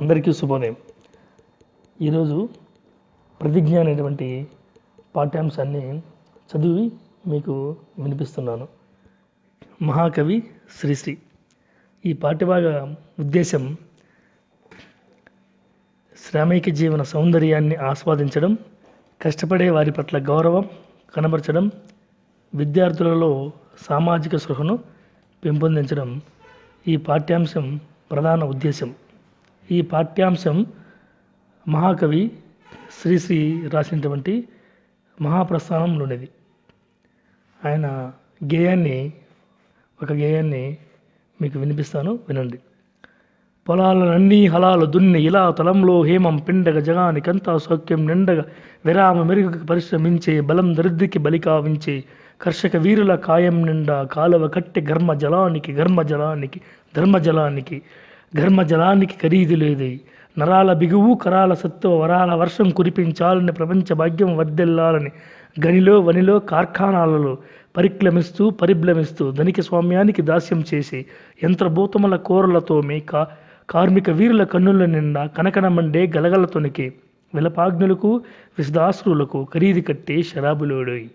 అందరికీ శుభోదయం. ఈరోజు ప్రతిజ్ఞ అనేటువంటి పాఠ్యాంశాన్ని చదివి మీకు వినిపిస్తున్నాను. మహాకవి శ్రీశ్రీ. ఈ పాఠ్యభాగ ఉద్దేశం శ్రామిక జీవన సౌందర్యాన్ని ఆస్వాదించడం, కష్టపడే వారి పట్ల గౌరవం కనబరచడం, విద్యార్థులలో సామాజిక స్పృహను పెంపొందించడం ఈ పాఠ్యాంశం ప్రధాన ఉద్దేశం. ఈ పాఠ్యాంశం మహాకవి శ్రీశ్రీ రాసినటువంటి మహాప్రస్థానంలోనిది. ఆయన ఒక గేయాన్ని మీకు వినిపిస్తాను, వినండి. పొలాలన్నీ హలాలు దున్ని ఇలా తలంలో హేమం పిండగ జగానికంతా సౌఖ్యం నిండగ విరామ మెరుగు పరిశ్రమించే బలం దరిద్రికి బలికావించే కర్షక వీరుల కాయం నిండా కాలువ కట్టె ఘర్మజలానికి ఖరీదు లేదు. నరాల బిగువు కరాల సత్వ వరాల వర్షం కురిపించాలని ప్రపంచ భాగ్యం వర్ధిల్లాలని గనిలో వనిలో కార్ఖానాలలో పరిభ్రమిస్తూ ధనిక స్వామ్యానికి దాస్యం చేసి యంత్రభూతముల కోరలతో కార్మిక వీరుల కన్నుల నిండా కనకనమండే గలగల తొనికి విలపాగ్నులకు విషదాశ్రులకు ఖరీదు కట్టే శరాబులోడోయి.